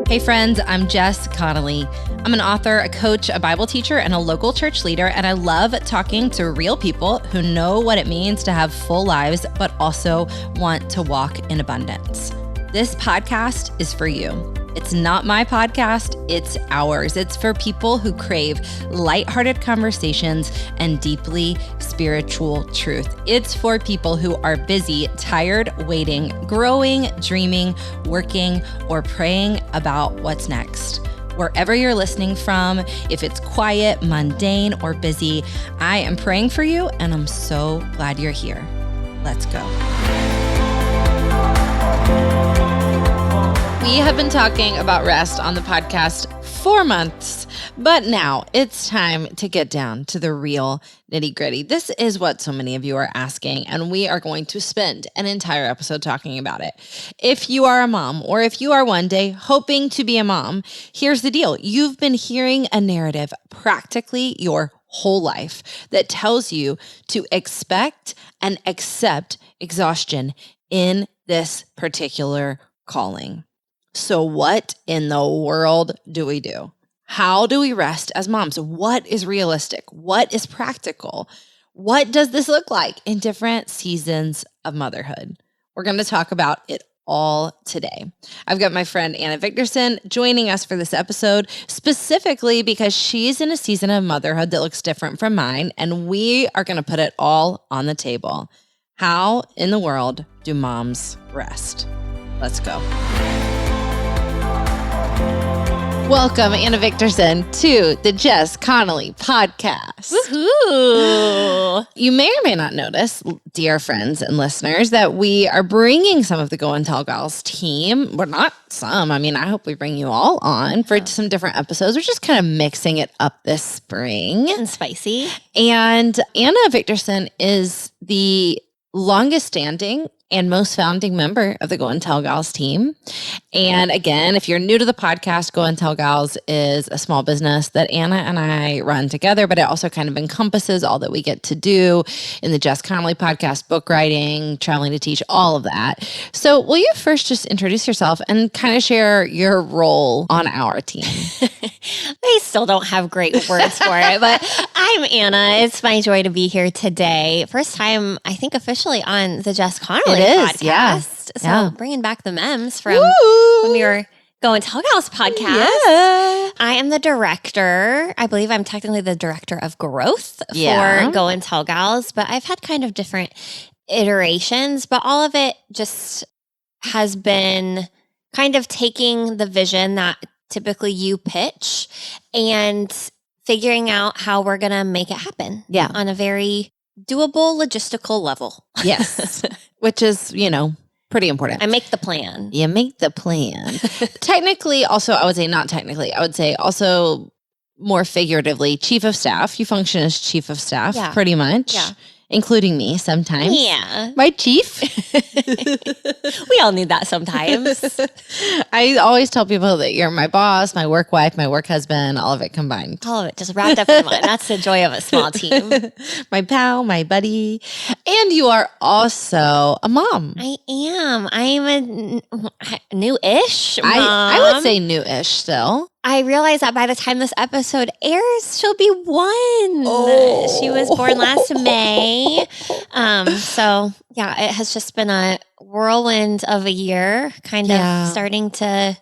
Hey friends, I'm Jess Connolly. I'm an author, a coach, a Bible teacher, and a local church leader, and I love talking to real people who know what it means to have full lives, but also want to walk in abundance. This podcast is for you. It's not my podcast, it's ours. It's for people who crave lighthearted conversations and deeply spiritual truth. It's for people who are busy, tired, waiting, growing, dreaming, working, or praying about what's next. Wherever you're listening from, if it's quiet, mundane, or busy, I am praying for you, and I'm so glad you're here. Let's go. We have been talking about rest on the podcast for months, but now it's time to get down to the real nitty-gritty. This is what so many of you are asking, and we are going to spend an entire episode talking about it. If you are a mom, or if you are one day hoping to be a mom, here's the deal. You've been hearing a narrative practically your whole life that tells you to expect and accept exhaustion in this particular calling. So what in the world do we do? How do we rest as moms? What is realistic? What is practical? What does this look like in different seasons of motherhood? We're going to talk about it all today. I've got my friend Anna Victorson joining us for this episode, specifically because she's in a season of motherhood that looks different from mine, and we are going to put it all on the table. How in the world do moms rest? Let's go. Welcome, Anna Victorson, to the Jess Connolly podcast. Woohoo! You may or may not notice, dear friends and listeners, that we are bringing some of the Go and Tell Gals team. Well, not some. I mean, I hope we bring you all on for some different episodes. We're just kind of mixing it up this spring. And spicy. And Anna Victorson is the longest standing and most founding member of the Go and Tell Gals team. And again, if you're new to the podcast, Go and Tell Gals is a small business that Anna and I run together, but it also kind of encompasses all that we get to do in the Jess Connolly podcast, book writing, traveling to teach, all of that. So will you first just introduce yourself and kind of share your role on our team? I still don't have great words for it, but I'm Anna. It's my joy to be here today. First time, I think, officially on the Jess Connolly podcast. Yeah. So bringing back the memes from your Go and Tell Gals podcast. Yeah. I am the director. I believe I'm technically the director of growth for Go and Tell Gals, but I've had kind of different iterations, but all of it just has been kind of taking the vision that typically you pitch and figuring out how we're going to make it happen on a very doable logistical level. Yes. Which is, pretty important. I make the plan. You make the plan. Technically, also, I would say not technically. I would say also more figuratively, chief of staff. You function as chief of staff pretty much. Yeah. Including me sometimes. Yeah. My chief. We all need that sometimes. I always tell people that you're my boss, my work wife, my work husband, all of it combined. All of it just wrapped up in one. That's the joy of a small team. My pal, my buddy. And you are also a mom. I am. I'm a new-ish mom. I would say new-ish still. I realize that by the time this episode airs, she'll be 1. Oh. She was born last May. So it has just been a whirlwind of a year, kind of starting to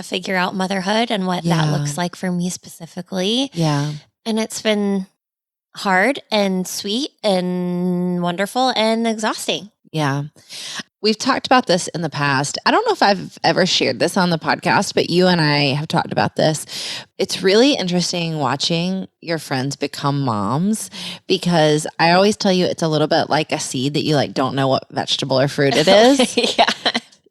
figure out motherhood and what that looks like for me specifically. Yeah. And it's been hard and sweet and wonderful and exhausting. Yeah. We've talked about this in the past. I don't know if I've ever shared this on the podcast, but you and I have talked about this. It's really interesting watching your friends become moms because I always tell you it's a little bit like a seed that you don't know what vegetable or fruit it is. Yeah.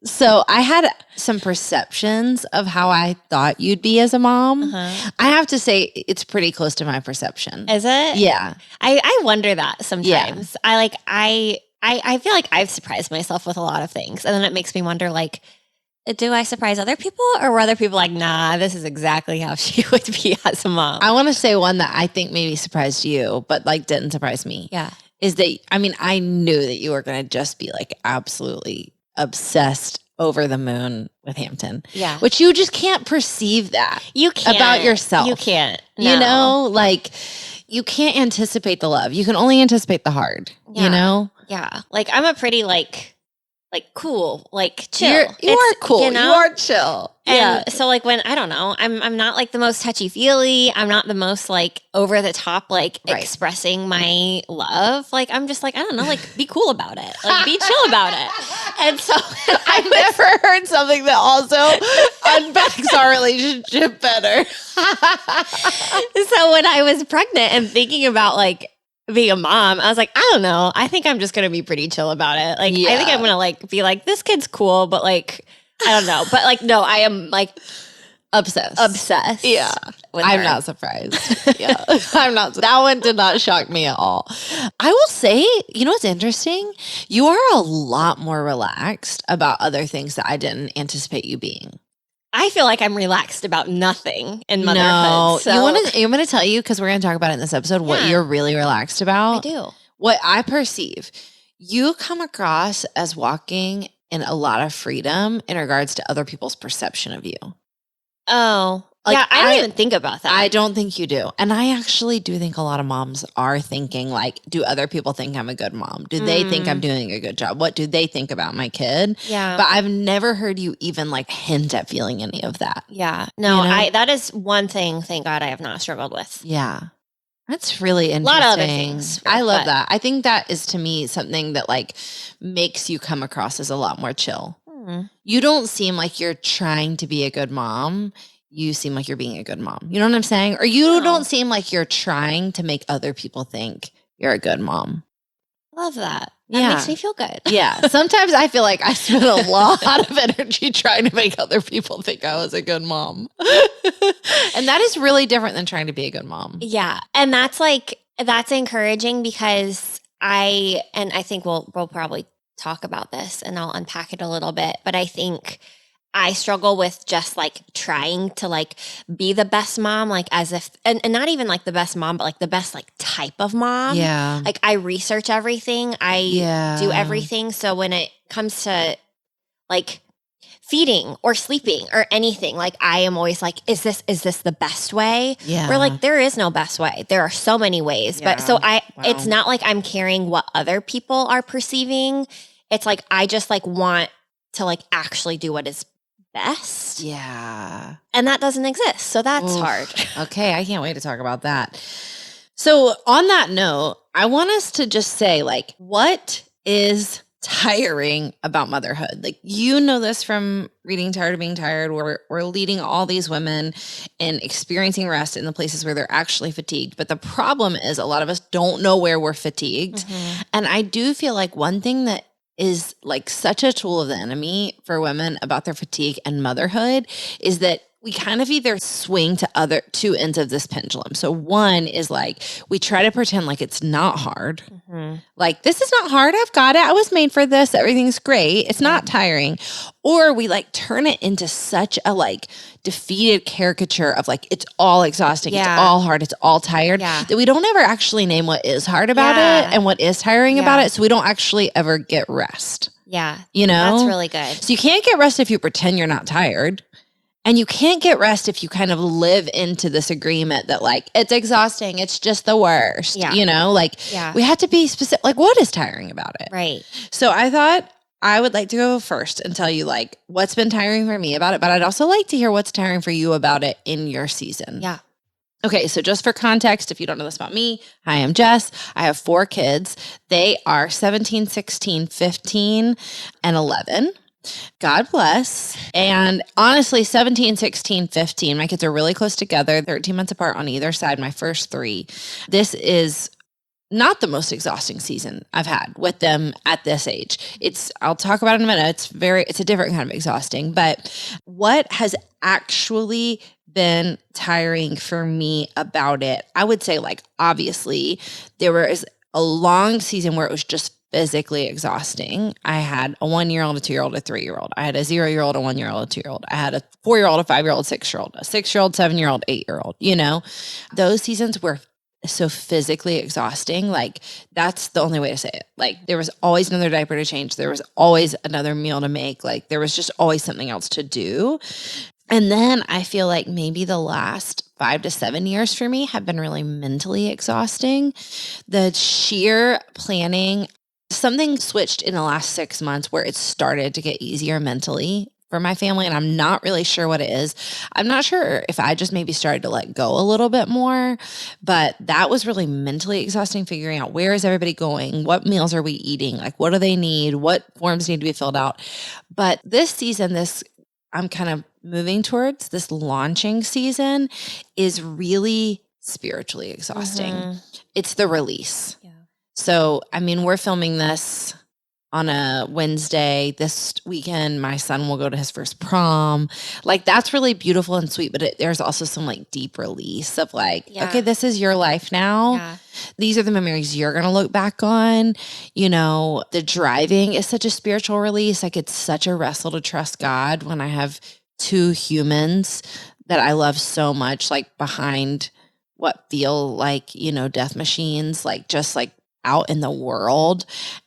So I had some perceptions of how I thought you'd be as a mom. Uh-huh. I have to say it's pretty close to my perception. Is it? Yeah. I wonder that sometimes. Yeah. I feel like I've surprised myself with a lot of things. And then it makes me wonder, do I surprise other people? Or were other people like, nah, this is exactly how she would be as a mom? I want to say one that I think maybe surprised you, but didn't surprise me. Yeah. Is that, I knew that you were going to just be absolutely obsessed over the moon with Hampton. Yeah. Which you just can't perceive that. You can't. About yourself. You can't. No. You know, like you can't anticipate the love. You can only anticipate the hard, you know? Yeah. Like I'm a pretty like cool, like chill. You are cool. You know? You are chill. And so like when, I don't know, I'm not like the most touchy feely. I'm not the most like over the top, like expressing my love. Like I'm just like, I don't know, like be cool about it. Like be chill about it. And so I've never heard something that also unpacks our relationship better. So when I was pregnant and thinking about like being a mom, I was like, I don't know. I think I'm just going to be pretty chill about it. Like, I think I'm going to like be like, this kid's cool, but like, I don't know. But like, no, I am like obsessed. Yeah. I'm not surprised. Yeah. I'm not. That one did not shock me at all. I will say, you know what's interesting? You are a lot more relaxed about other things that I didn't anticipate you being. I feel like I'm relaxed about nothing in motherhood. No, so. you want to tell you, because we're going to talk about it in this episode, what you're really relaxed about. I do. What I perceive, you come across as walking in a lot of freedom in regards to other people's perception of you. Oh, like, yeah. I don't even think about that. I don't think you do. And I actually do think a lot of moms are thinking like, do other people think I'm a good mom? Do they think I'm doing a good job? What do they think about my kid? Yeah. But I've never heard you even like hint at feeling any of that. Yeah. No, you know? that is one thing, thank God, I have not struggled with. Yeah. That's really interesting. A lot of other things. I love that. I think that is to me something that like makes you come across as a lot more chill. You don't seem like you're trying to be a good mom. You seem like you're being a good mom. You know what I'm saying? Or you don't seem like you're trying to make other people think you're a good mom. Love that. That makes me feel good. Yeah. Sometimes I feel like I spend a lot of energy trying to make other people think I was a good mom. And that is really different than trying to be a good mom. Yeah. And that's encouraging because I think we'll probably talk about this and I'll unpack it a little bit, but I think I struggle with just like trying to like be the best mom, like as if, and not even like the best mom, but like the best like type of mom. Yeah. Like I research everything. I do everything. So when it comes to like feeding or sleeping or anything, like I am always like, is this the best way? Yeah. Or like, there is no best way. There are so many ways, but so it's not like I'm caring what other people are perceiving. It's like, I just like want to like actually do what is best. Yeah. And that doesn't exist. So that's hard. Okay. I can't wait to talk about that. So on that note, I want us to just say like, what is tiring about motherhood? Like, you know this from reading Tired of Being Tired. We're leading all these women in experiencing rest in the places where they're actually fatigued. But the problem is a lot of us don't know where we're fatigued. And I do feel like one thing that is like such a tool of the enemy for women about their fatigue and motherhood is that we kind of either swing to two ends of this pendulum. So one is like, we try to pretend like it's not hard. Like, this is not hard. I've got it. I was made for this. Everything's great. It's not tiring. Or we like turn it into such a like defeated caricature of like, it's all exhausting. It's all hard. It's all tired. That we don't ever actually name what is hard about it and what is tiring about it. So we don't actually ever get rest. Yeah. You know? That's really good. So you can't get rest if you pretend you're not tired. And you can't get rest if you kind of live into this agreement that like, it's exhausting. It's just the worst. Yeah. You know, like we have to be specific. Like, what is tiring about it? Right. So I thought I would like to go first and tell you like what's been tiring for me about it. But I'd also like to hear what's tiring for you about it in your season. Yeah. Okay, so just for context, if you don't know this about me, hi, I'm Jess. I have 4 kids. They are 17, 16, 15, and 11. God bless. And honestly, 17, 16, 15, my kids are really close together, 13 months apart on either side, my first 3. This is not the most exhausting season I've had with them at this age. I'll talk about it in a minute. It's a different kind of exhausting, but what has actually been tiring for me about it, I would say like, obviously there was a long season where it was just physically exhausting. I had a 1-year-old, a 2-year-old, a 3-year-old. I had a 0-year-old, a 1-year-old, a 2-year-old. I had a 4-year-old, a 5-year-old, a 6-year-old, a 6-year-old, 7-year-old, 8-year-old, you know, those seasons were so physically exhausting. Like that's the only way to say it. Like there was always another diaper to change. There was always another meal to make. Like there was just always something else to do. And then I feel like maybe the last 5 to 7 years for me have been really mentally exhausting. The sheer planning, something switched in the last 6 months where it started to get easier mentally for my family. And I'm not really sure what it is. I'm not sure if I just maybe started to let go a little bit more, but that was really mentally exhausting, figuring out where is everybody going? What meals are we eating? Like, what do they need? What forms need to be filled out? But this season, I'm kind of moving towards this launching season is really spiritually exhausting. Mm-hmm. It's the release. Yeah. So, I mean, we're filming this on a Wednesday. This weekend, my son will go to his first prom. Like, that's really beautiful and sweet, but there's also some like deep release of like, okay, this is your life now. Yeah. These are the memories you're going to look back on. You know, the driving is such a spiritual release. Like, it's such a wrestle to trust God when I have two humans that I love so much, like behind what feel like, you know, death machines, like just like out in the world.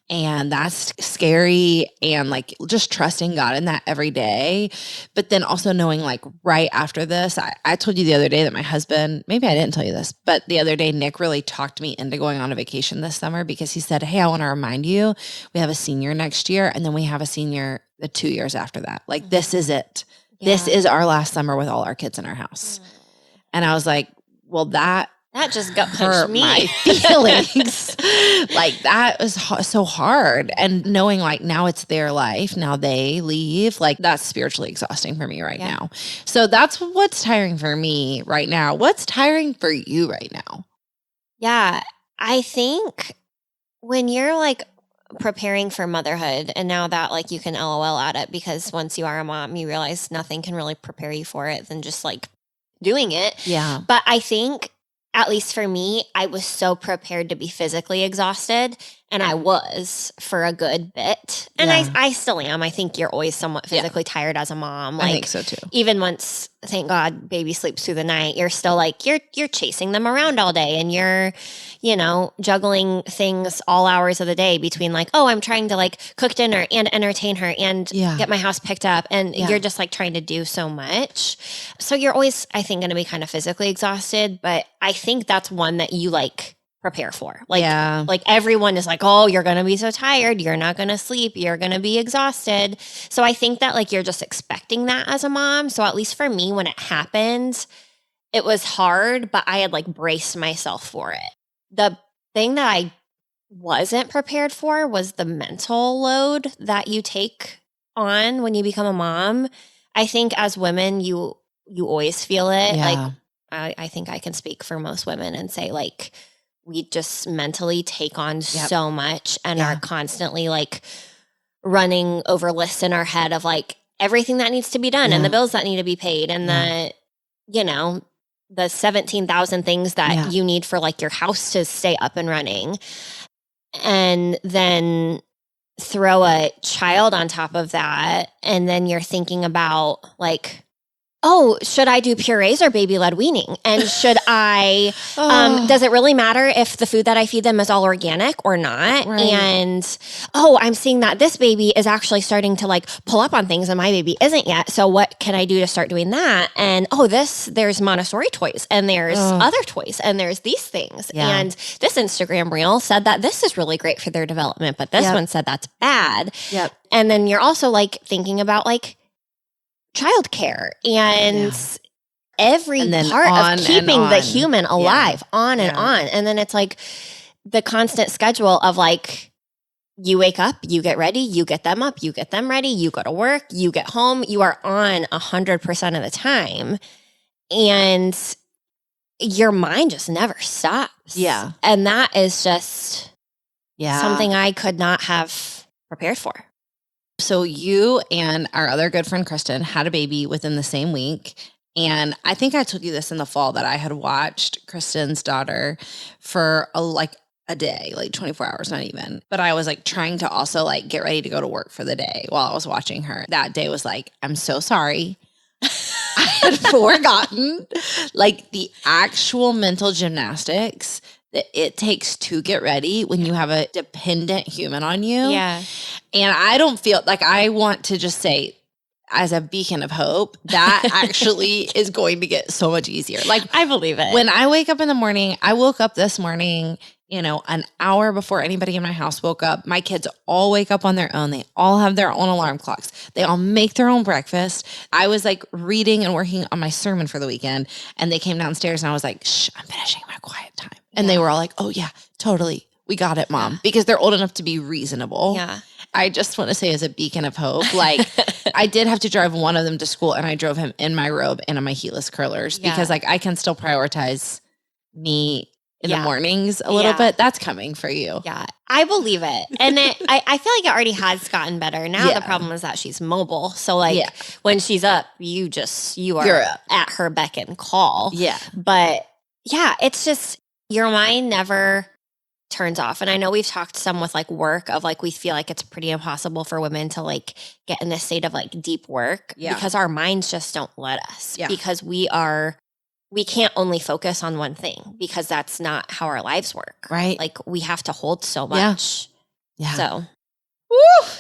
And that's scary, and like just trusting God in that every day. But then also knowing like right after this, I told you the other day that my husband, maybe I didn't tell you this, but the other day, Nick really talked me into going on a vacation this summer because he said, hey, I want to remind you, we have a senior next year. And then we have a senior the 2 years after that. Like, this is it. Yeah. This is our last summer with all our kids in our house. And I was like, well, that just gut punched me. My feelings. Like, that was so hard. And knowing like now it's their life, now they leave, like that's spiritually exhausting for me right now. So that's what's tiring for me right now. What's tiring for you right now? Yeah, I think when you're like preparing for motherhood, and now that like you can LOL at it, because once you are a mom, you realize nothing can really prepare you for it than just like doing it. Yeah. But I think, at least for me, I was so prepared to be physically exhausted, and I was for a good bit. And I still am. I think you're always somewhat physically tired as a mom. Like, I think so too. Even once, thank God, baby sleeps through the night, you're still like, you're chasing them around all day, and you're, you know, juggling things all hours of the day between like, oh, I'm trying to like cook dinner and entertain her and get my house picked up. And you're just like trying to do so much. So you're always, I think, going to be kind of physically exhausted. But I think that's one that you like prepare for. Like everyone is like, oh, you're going to be so tired. You're not going to sleep. You're going to be exhausted. So I think that like you're just expecting that as a mom. So at least for me, when it happened, it was hard, but I had like braced myself for it. The thing that I wasn't prepared for was the mental load that you take on when you become a mom. I think as women, you always feel it. Yeah. Like I think I can speak for most women and say like, we just mentally take on so much and are constantly like running over lists in our head of like everything that needs to be done and the bills that need to be paid and the, you know, the 17,000 things that you need for like your house to stay up and running. And then throw a child on top of that. And then you're thinking about like, oh, should I do purees or baby-led weaning? And should I, does it really matter if the food that I feed them is all organic or not? Right. And, oh, I'm seeing that this baby is actually starting to like pull up on things and my baby isn't yet. So what can I do to start doing that? And, oh, there's Montessori toys and there's other toys and there's these things. Yeah. And this Instagram reel said that this is really great for their development, but this one said that's bad. Yep. And then you're also like thinking about like, childcare and every part of keeping the human alive on and on. And then it's like the constant schedule of like, you wake up, you get ready, you get them up, you get them ready, you go to work, you get home, you are on 100% of the time. And your mind just never stops. Yeah. And that is just something I could not have prepared for. So you and our other good friend, Kristen, had a baby within the same week. And I think I told you this in the fall that I had watched Kristen's daughter for a day, like 24 hours, not even. But I was like trying to also like get ready to go to work for the day while I was watching her. That day was like, I'm so sorry. I had forgotten like the actual mental gymnastics that it takes to get ready when you have a dependent human on you. Yeah. And I don't feel like I want to just say, as a beacon of hope, that actually is going to get so much easier. Like, I believe it. When I wake up in the morning, I woke up this morning, an hour before anybody in my house woke up. My kids all wake up on their own. They all have their own alarm clocks. They all make their own breakfast. I was like reading and working on my sermon for the weekend, and they came downstairs and I was like, shh, I'm finishing my quiet time. And they were all like, oh yeah, totally. We got it, Mom. Because they're old enough to be reasonable. Yeah. I just want to say as a beacon of hope, like I did have to drive one of them to school, and I drove him in my robe and in my heatless curlers because like I can still prioritize me in the mornings a little bit. That's coming for you. Yeah, I believe it. And I feel like it already has gotten better. Now the problem is that she's mobile. So like when she's up, you are at her beck and call. Yeah. But yeah, it's just your mind never turns off. And I know we've talked some with like work of like, we feel like it's pretty impossible for women to like get in this state of like deep work because our minds just don't let us because we can't only focus on one thing because that's not how our lives work. Right. Like we have to hold so much. Yeah. So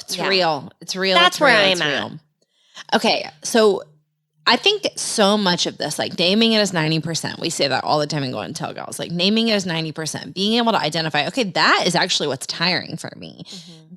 it's real. It's real. That's where I'm at. Okay. So I think so much of this, like naming it as 90%, we say that all the time and go and tell girls, like naming it as 90%, being able to identify, okay, that is actually what's tiring for me,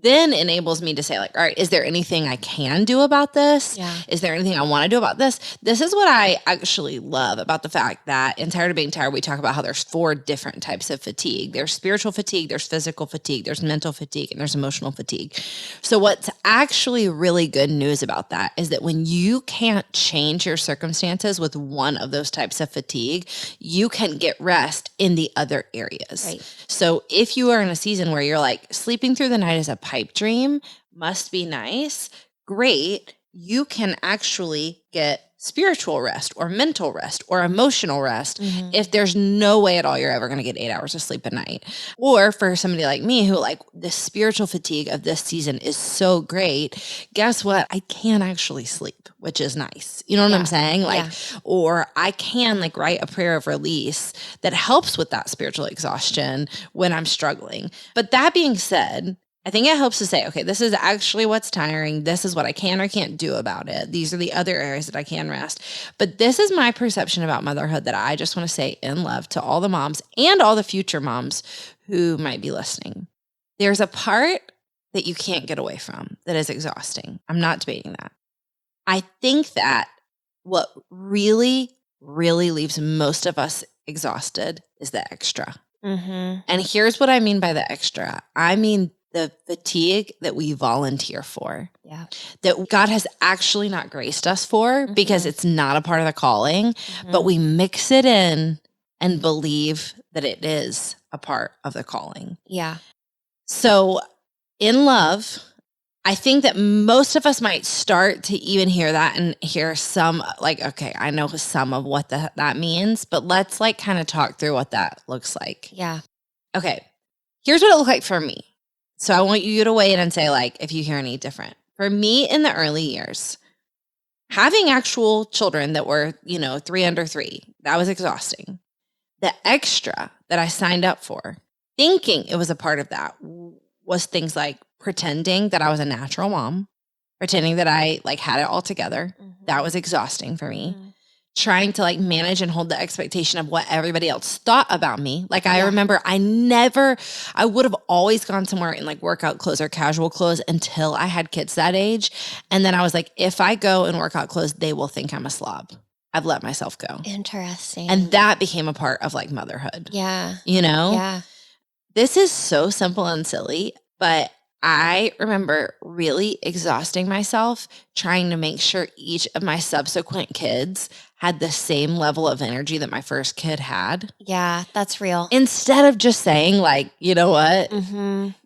then enables me to say like, all right, is there anything I can do about this? Yeah. Is there anything I want to do about this? This is what I actually love about the fact that in Tired of Being Tired, we talk about how there's 4 different types of fatigue. There's spiritual fatigue, there's physical fatigue, there's mental fatigue, and there's emotional fatigue. So what's actually really good news about that is that when you can't change your circumstances with one of those types of fatigue, you can get rest in the other areas. Right. So if you are in a season where you're like sleeping through the night is a pipe dream, must be nice, great, you can actually get spiritual rest or mental rest or emotional rest if there's no way at all you're ever going to get 8 hours of sleep a night. Or for somebody like me who like the spiritual fatigue of this season is so great, guess what? I can actually sleep, which is nice. You know what I'm saying? Like, or I can like write a prayer of release that helps with that spiritual exhaustion when I'm struggling. But that being said, I think it helps to say, okay, this is actually what's tiring. This is what I can or can't do about it. These are the other areas that I can rest. But this is my perception about motherhood that I just want to say in love to all the moms and all the future moms who might be listening. There's a part that you can't get away from that is exhausting. I'm not debating that. I think that what really, really leaves most of us exhausted is the extra. And here's what I mean by the extra. I mean the fatigue that we volunteer for, that God has actually not graced us for because it's not a part of the calling, but we mix it in and believe that it is a part of the calling. Yeah. So in love, I think that most of us might start to even hear that and hear some like, okay, I know some of what that means, but let's like kind of talk through what that looks like. Yeah. Okay. Here's what it looked like for me. So I want you to weigh in and say like, if you hear any different. For me in the early years, having actual children that were, 3 under 3, that was exhausting. The extra that I signed up for, thinking it was a part of that, was things like pretending that I was a natural mom, pretending that I like had it all together. That was exhausting for me. Trying to like manage and hold the expectation of what everybody else thought about me. Like I remember I would have always gone somewhere in like workout clothes or casual clothes until I had kids that age. And then I was like, if I go in workout clothes, they will think I'm a slob. I've let myself go. Interesting. And that became a part of like motherhood. Yeah. Yeah. This is so simple and silly, but I remember really exhausting myself trying to make sure each of my subsequent kids had the same level of energy that my first kid had. Yeah, that's real. Instead of just saying like, you know what,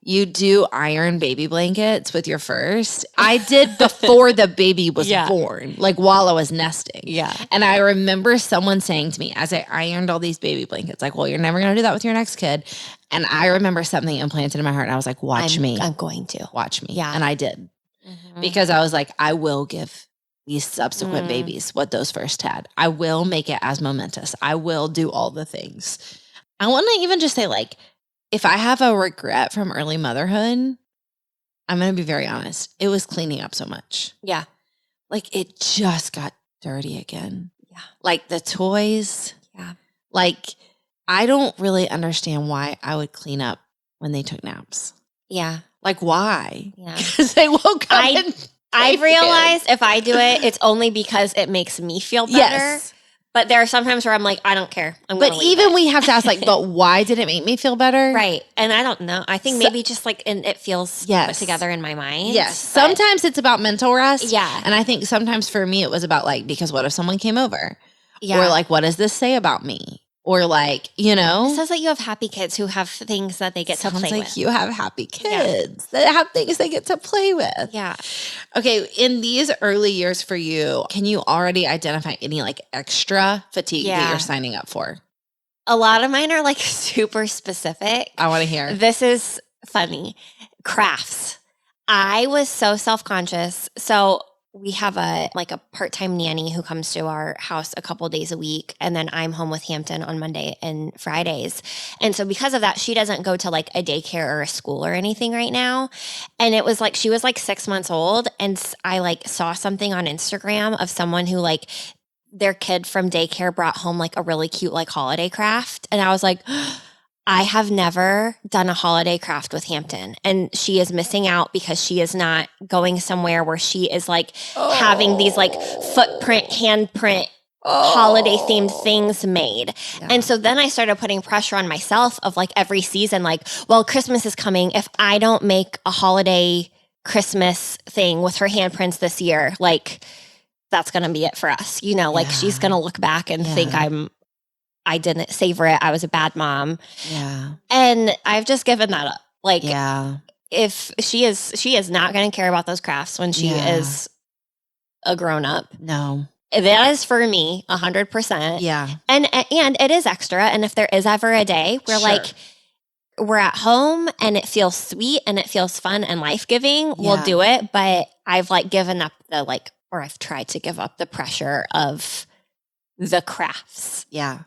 you do iron baby blankets with your first. I did before the baby was born, like while I was nesting. Yeah. And I remember someone saying to me as I ironed all these baby blankets, like, well, you're never going to do that with your next kid. And I remember something implanted in my heart. And I was like, watch me. I'm going to. Watch me. Yeah. And I did. Because I was like, I will give these subsequent babies what those first had. I will make it as momentous. I will do all the things. I want to even just say, like, if I have a regret from early motherhood, I'm going to be very honest. It was cleaning up so much. Yeah. Like, it just got dirty again. Yeah. Like the toys. Yeah. Like, I don't really understand why I would clean up when they took naps. Yeah. Like, why? Yeah. Because they woke up I've realized if I do it, it's only because it makes me feel better. Yes. But there are some times where I'm like, I don't care. But even we have to ask, like, but why did it make me feel better? Right. And I don't know. I think maybe just like it feels put together in my mind. Yes. Sometimes it's about mental rest. Yeah. And I think sometimes for me, it was about like, because what if someone came over? Yeah. Or like, what does this say about me? Or like, you know. It says that you have happy kids who have things that they get to play with. Sounds like you have happy kids that have things they get to play with. Yeah. Okay. In these early years for you, can you already identify any like extra fatigue that you're signing up for? A lot of mine are like super specific. I want to hear. This is funny. Crafts. I was so self-conscious. So we have a part-time nanny who comes to our house a couple days a week. And then I'm home with Hampton on Monday and Fridays. And so because of that, she doesn't go to like a daycare or a school or anything right now. And it was like, she was like 6 months old. And I like saw something on Instagram of someone who like their kid from daycare brought home like a really cute like holiday craft. And I was like, I have never done a holiday craft with Hampton, and she is missing out because she is not going somewhere where she is like having these like footprint, handprint, holiday themed things made. Yeah. And so then I started putting pressure on myself of like every season, like, well, Christmas is coming. If I don't make a holiday Christmas thing with her handprints this year, like that's going to be it for us. You know, like she's going to look back and think I didn't savor it. I was a bad mom. Yeah. And I've just given that up. Like, if she is not going to care about those crafts when she is a grown up. No. That is for me 100%. Yeah. And it is extra. And if there is ever a day where like we're at home and it feels sweet and it feels fun and life-giving, we'll do it. But I've like given up I've tried to give up the pressure of the crafts. Yeah.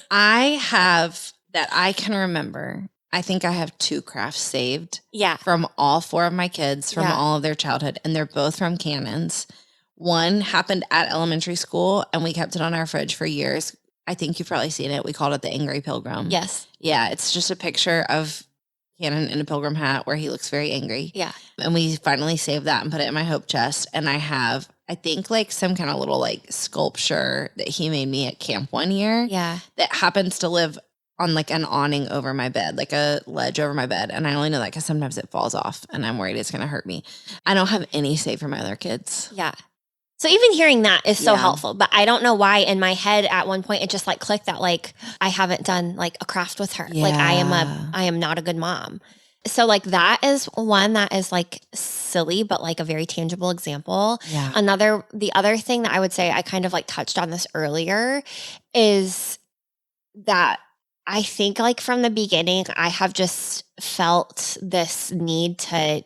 I have, that I can remember, I think I have 2 crafts saved. Yeah. From all 4 of my kids, from all of their childhood. And they're both from Cannons. One happened at elementary school and we kept it on our fridge for years. I think you've probably seen it. We called it the Angry Pilgrim. Yes. Yeah. It's just a picture of Cannon in a pilgrim hat where he looks very angry. Yeah. And we finally saved that and put it in my hope chest. And I have, I think like some kind of little like sculpture that he made me at camp one year. Yeah. That happens to live on like an awning over my bed, like a ledge over my bed. And I only know that because sometimes it falls off and I'm worried it's going to hurt me. I don't have any saved for my other kids. Yeah. So even hearing that is so helpful, but I don't know why in my head at one point it just like clicked that like I haven't done like a craft with her. Yeah. Like I am not a good mom. So like that is one that is like silly, but like a very tangible example. Yeah. The other thing that I would say, I kind of like touched on this earlier, is that I think like from the beginning, I have just felt this need to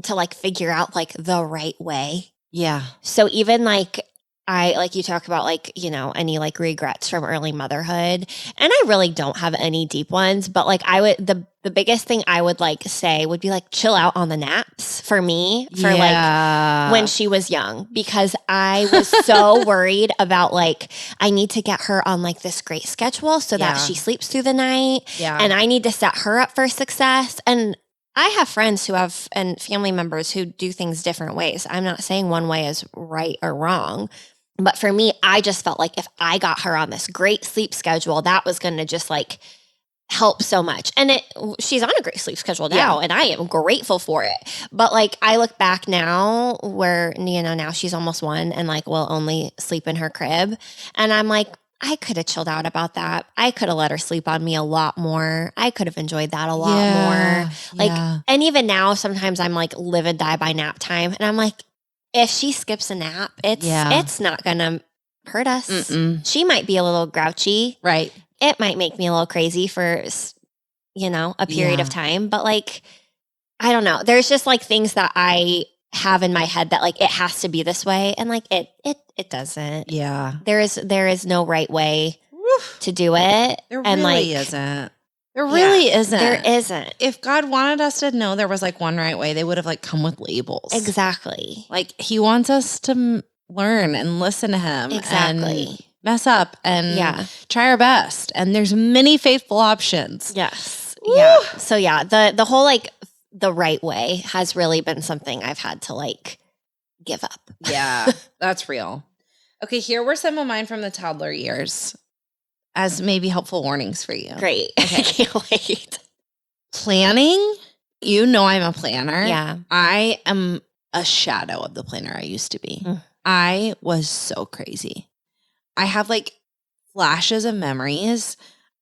like figure out like the right way. Yeah. So even like you talk about like, you know, any like regrets from early motherhood, and I really don't have any deep ones, but like the biggest thing I would like say would be like chill out on the naps for me for like when she was young, because I was so worried about like, I need to get her on like this great schedule so that she sleeps through the night and I need to set her up for success. And I have friends and family members who do things different ways. I'm not saying one way is right or wrong, but for me, I just felt like if I got her on this great sleep schedule, that was going to just like help so much. And she's on a great sleep schedule now, and I am grateful for it. But like, I look back now where, you know, now she's almost 1 and like will only sleep in her crib. And I'm like, I could have chilled out about that. I could have let her sleep on me a lot more. I could have enjoyed that a lot more. Like, and even now, sometimes I'm like live and die by nap time. And I'm like, if she skips a nap, it's not going to hurt us. Mm-mm. She might be a little grouchy. Right. It might make me a little crazy for, you know, a period of time. But like, I don't know. There's just like things that I have in my head that like it has to be this way, and like it doesn't. Yeah. There is no right way to do it. There and really like, isn't. There really isn't. There isn't. If God wanted us to know there was like one right way, they would have like come with labels. Exactly. Like he wants us to learn and listen to him. Exactly. And mess up and try our best. And there's many faithful options. Yes. Woo! Yeah. So yeah, the whole like the right way has really been something I've had to like give up. Yeah, that's real. Okay, here were some of mine from the toddler years as maybe helpful warnings for you. Great. Okay. I can't wait. Planning. You know I'm a planner. Yeah. I am a shadow of the planner I used to be. I was so crazy. I have like flashes of memories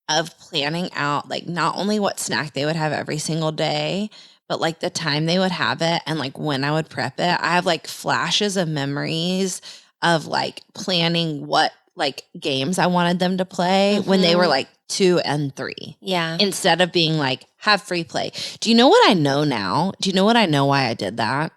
of planning out like not only what snack they would have every single day, but like the time they would have it and like when I would prep it. I have like flashes of memories of like planning what like games I wanted them to play when they were like 2 and 3. Yeah. Instead of being like, have free play. Do you know what I know now? Do you know what I know why I did that?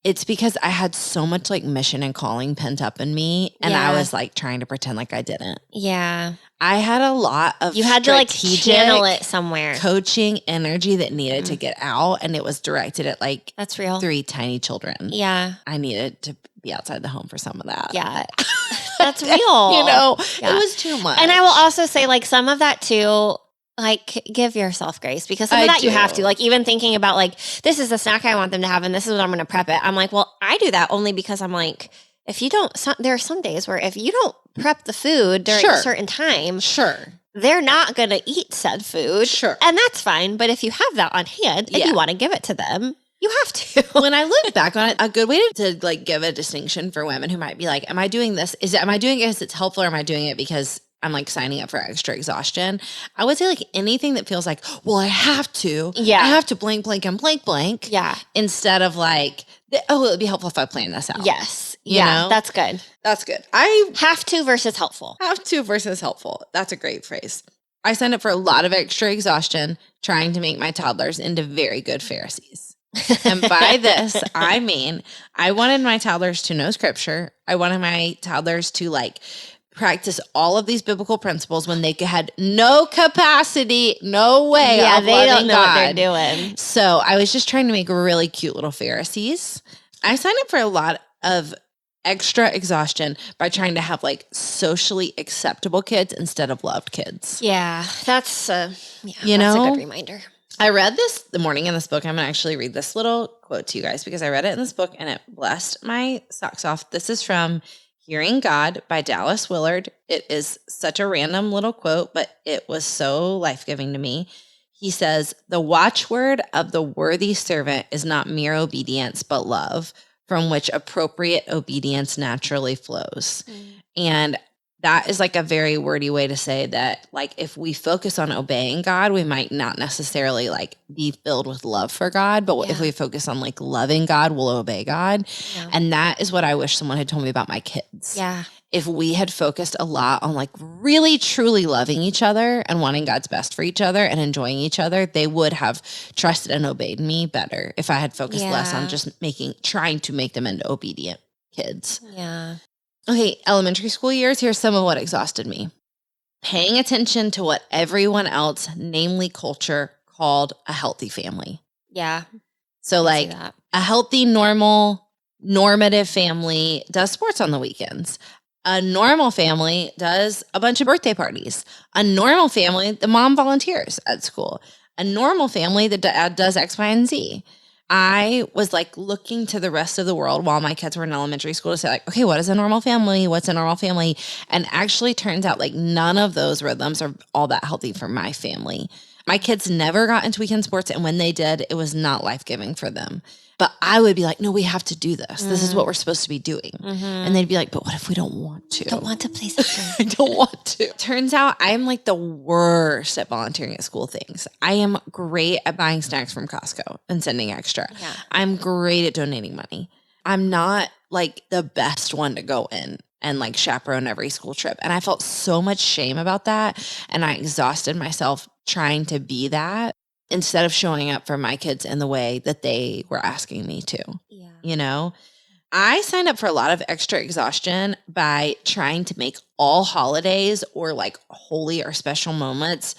It's because I had so much like mission and calling pent up in me. And I was like trying to pretend like I didn't. Yeah. I had a lot of you had to like channel it somewhere. Coaching energy that needed to get out. And it was directed at like that's real 3 tiny children. Yeah. I needed to be outside the home for some of that. Yeah. That's real. You know, it was too much. And I will also say like some of that too, like give yourself grace because some of that you have to, like even thinking about like, this is the snack I want them to have and this is what I'm going to prep it. I'm like, well, I do that only because I'm like, if you don't, there are some days where if you don't prep the food during a certain time, they're not going to eat said food. And that's fine. But if you have that on hand and you want to give it to them, you have to. When I look back on it, a good way to like give a distinction for women who might be like, am I doing this? Am I doing it because it's helpful or am I doing it because I'm like signing up for extra exhaustion? I would say like anything that feels like, well, I have to. Yeah. I have to blank, blank, and blank, blank. Yeah. Instead of like, it would be helpful if I plan this out. Yes. You know? That's good. That's good. I have to versus helpful. Have to versus helpful. That's a great phrase. I signed up for a lot of extra exhaustion trying to make my toddlers into very good Pharisees. And by this, I mean, I wanted my toddlers to know scripture. I wanted my toddlers to like practice all of these biblical principles when they had no capacity, no way. Yeah, of they don't know God. what they're doing. So I was just trying to make really cute little Pharisees. I signed up for a lot of extra exhaustion by trying to have like socially acceptable kids instead of loved kids. Yeah, that's you know, that's a good reminder. I read this the morning in this book. I'm going to actually read this little quote to you guys because I read it in this book and it blessed my socks off. This is from Hearing God by Dallas Willard. It is such a random little quote, but it was so life-giving to me. He says, "The watchword of the worthy servant is not mere obedience, but love, from which appropriate obedience naturally flows." And that is like a very wordy way to say that, like, if we focus on obeying God, we might not necessarily like be filled with love for God. But if we focus on like loving God, we'll obey God. Yeah. And that is what I wish someone had told me about my kids. Yeah. If we had focused a lot on like really, truly loving each other and wanting God's best for each other and enjoying each other, they would have trusted and obeyed me better if I had focused less on just trying to make them into obedient kids. Yeah. Okay, elementary school years, here's some of what exhausted me. Paying attention to what everyone else, namely culture, called a healthy family. Yeah. So like a healthy, normative family does sports on the weekends. A normal family does a bunch of birthday parties. A normal family, the mom volunteers at school. A normal family, the dad does X, Y, and Z. I was like looking to the rest of the world while my kids were in elementary school to say like, okay, what is a normal family? What's a normal family? And actually turns out like none of those rhythms are all that healthy for my family. My kids never got into weekend sports. And when they did, it was not life-giving for them. But I would be like, no, we have to do this. This is what we're supposed to be doing. And they'd be like, but what if we don't want to? Don't want to play soccer. I don't want to. Turns out I'm like the worst at volunteering at school things. I am great at buying snacks from Costco and sending extra. Yeah. I'm great at donating money. I'm not like the best one to go in and like chaperone every school trip. And I felt so much shame about that. And I exhausted myself trying to be that. instead of showing up for my kids in the way that they were asking me to. Yeah. You know, I signed up for a lot of extra exhaustion by trying to make all holidays or like holy or special moments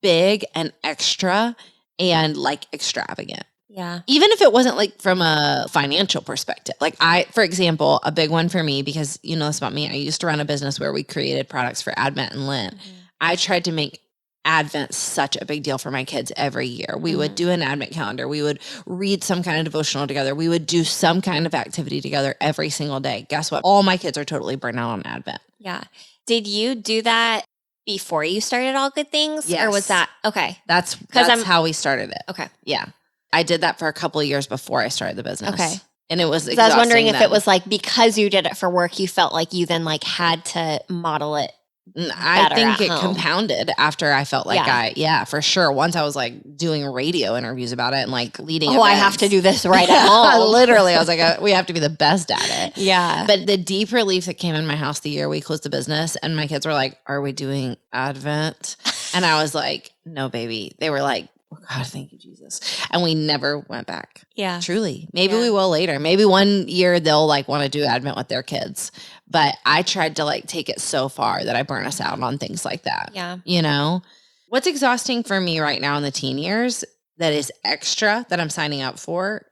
big and extra and like extravagant. Yeah. Even if it wasn't like from a financial perspective. Like for example, a big one for me, because you know this about me, I used to run a business where we created products for Advent and Lent. Mm-hmm. I tried to make Advent such a big deal for my kids every year. We would do an Advent calendar. We would read some kind of devotional together. We would do some kind of activity together every single day. Guess what? All my kids are totally burnt out on Advent. Yeah. Did you do that before you started All Good Things? Yes. Or was that, okay. That's how we started it. Okay. Yeah. I did that for a couple of years before I started the business. Okay. And it was exhausting. I was wondering if then. it was like because you did it for work, you felt like you then like had to model it. I think it compounded after I felt like for sure. Once I was like doing radio interviews about it and like leading events. I have to do this right at home. Literally, I was like, we have to be the best at it. Yeah. But the deep relief that came in my house the year we closed the business and my kids were like, are we doing Advent? And I was like, no, baby. They were like, oh God, thank you, Jesus. And we never went back. Yeah. Truly. Maybe we will later. Maybe one year they'll like want to do Advent with their kids. But I tried to like take it so far that I burn us out on things like that. Yeah. You know, what's exhausting for me right now in the teen years that is extra that I'm signing up for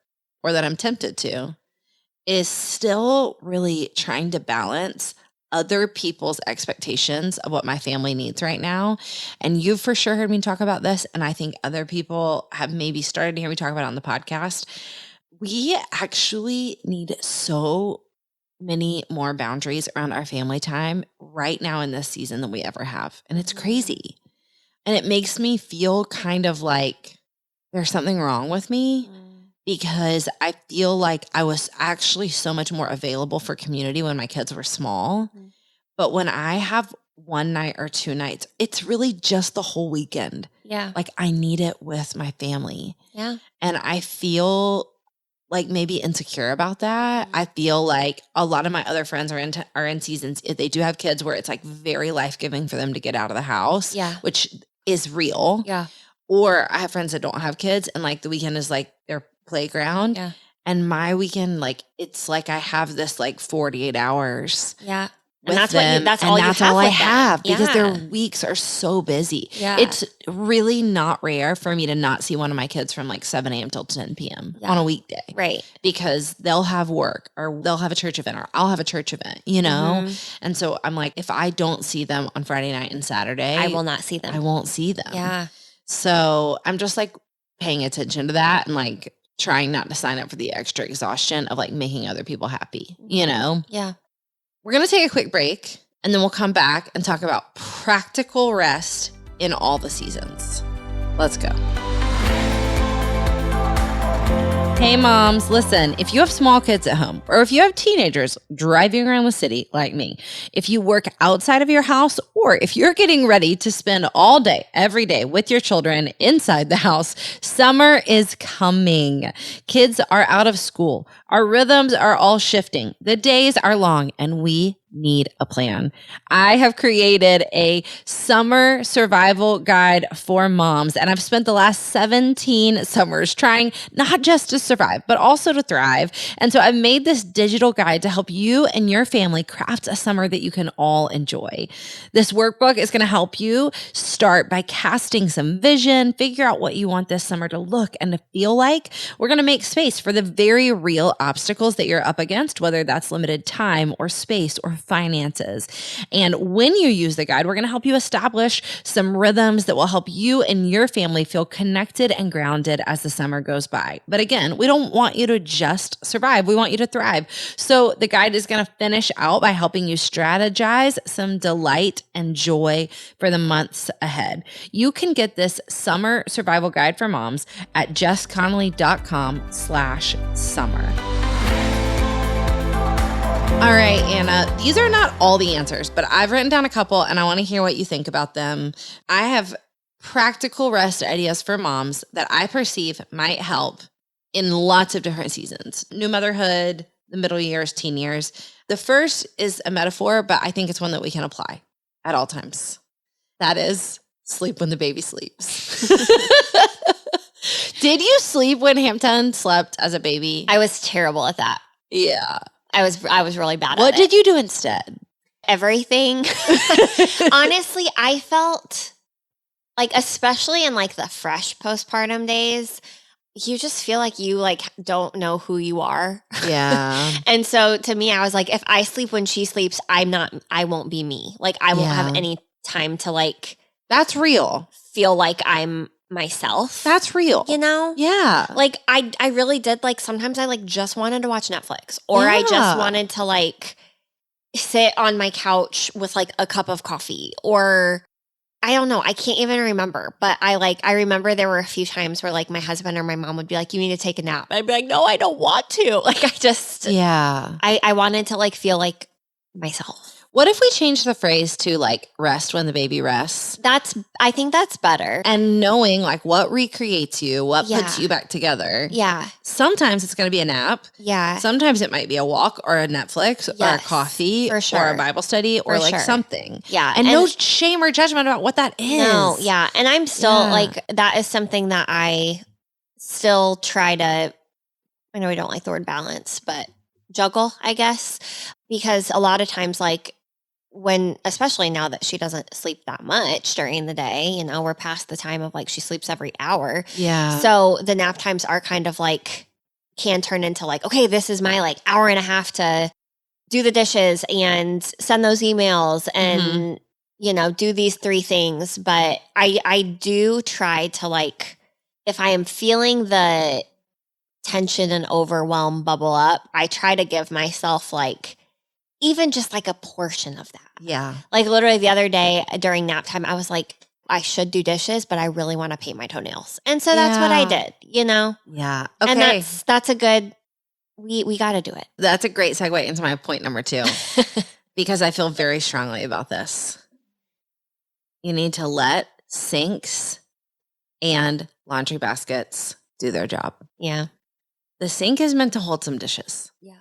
or that I'm tempted to is still really trying to balance other people's expectations of what my family needs right now. And you've for sure heard me talk about this. And I think other people have maybe started to hear me talk about it on the podcast. We actually need so many more boundaries around our family time right now in this season than we ever have. And it's crazy. And it makes me feel kind of like there's something wrong with me because I feel like I was actually so much more available for community when my kids were small. But when I have one night or two nights, it's really just the whole weekend. Yeah. Like I need it with my family. Yeah. And I feel like maybe insecure about that. I feel like a lot of my other friends are in seasons, if they do have kids, where it's like very life-giving for them to get out of the house, which is real. Yeah. Or I have friends that don't have kids and like the weekend is like their playground. Yeah. And my weekend, like it's like I have this like 48 hours. Yeah. And that's all I have because their weeks are so busy. Yeah. It's really not rare for me to not see one of my kids from like 7 a.m. till 10 p.m. on a weekday. Right. Because they'll have work or they'll have a church event or I'll have a church event, you know? And so I'm like, if I don't see them on Friday night and Saturday, I will not see them. I won't see them. Yeah. So I'm just like paying attention to that and like trying not to sign up for the extra exhaustion of like making other people happy, you know? Yeah. We're going to take a quick break and then we'll come back and talk about practical rest in all the seasons. Let's go. Hey moms, listen, if you have small kids at home or if you have teenagers driving around the city like me, if you work outside of your house or if you're getting ready to spend all day, every day with your children inside the house, summer is coming. Kids are out of school. Our rhythms are all shifting. The days are long and we need a plan. I have created a summer survival guide for moms, and I've spent the last 17 summers trying not just to survive, but also to thrive. And so I've made this digital guide to help you and your family craft a summer that you can all enjoy. This workbook is going to help you start by casting some vision, figure out what you want this summer to look and to feel like. We're going to make space for the very real obstacles that you're up against, whether that's limited time or space or finances. And when you use the guide, we're going to help you establish some rhythms that will help you and your family feel connected and grounded as the summer goes by. But again, we don't want you to just survive. We want you to thrive. So the guide is going to finish out by helping you strategize some delight and joy for the months ahead. You can get this summer survival guide for moms at jessconnolly.com/summer. All right, Anna, these are not all the answers, but I've written down a couple and I want to hear what you think about them. I have practical rest ideas for moms that I perceive might help in lots of different seasons. New motherhood, the middle years, teen years. The first is a metaphor, but I think it's one that we can apply at all times. That is sleep when the baby sleeps. Did you sleep when Hampton slept as a baby? I was terrible at that. Yeah. I was really bad at it. What did you do instead? Everything. Honestly, I felt like, especially in like the fresh postpartum days, you just feel like you like don't know who you are. Yeah. And so to me, I was like, if I sleep when she sleeps, I won't be me. Like I won't have any time to like. That's real. Feel like I'm myself. That's real. You know? Yeah. Like I really did like, sometimes I like just wanted to watch Netflix, or I just wanted to like sit on my couch with like a cup of coffee, or I don't know. I can't even remember, but I remember there were a few times where like my husband or my mom would be like, you need to take a nap. I'd be like, no, I don't want to. Like I wanted to like feel like myself. What if we change the phrase to like rest when the baby rests? I think that's better. And knowing like what recreates you, what puts you back together. Yeah. Sometimes it's going to be a nap. Yeah. Sometimes it might be a walk or a Netflix or a coffee or a Bible study or like something. Yeah. And no shame or judgment about what that is. No. Yeah. And I'm still like, that is something that I still try to, I know we don't like the word balance, but juggle, I guess, because a lot of times like, especially now that she doesn't sleep that much during the day, you know, we're past the time of like she sleeps every hour. Yeah. So the nap times are kind of like, can turn into like, okay, this is my like hour and a half to do the dishes and send those emails and, you know, do these 3 things. But I do try to like, if I am feeling the tension and overwhelm bubble up, I try to give myself like, even just like a portion of that. Yeah. Like literally the other day during nap time, I was like, I should do dishes, but I really want to paint my toenails. And so that's what I did, you know? Yeah. Okay. And that's a good, we got to do it. That's a great segue into my point number 2, because I feel very strongly about this. You need to let sinks and laundry baskets do their job. Yeah. The sink is meant to hold some dishes. Yeah.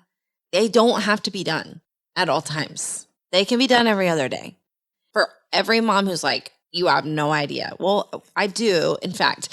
They don't have to be done at all times. They can be done every other day. For every mom who's like, you have no idea. Well, I do. In fact,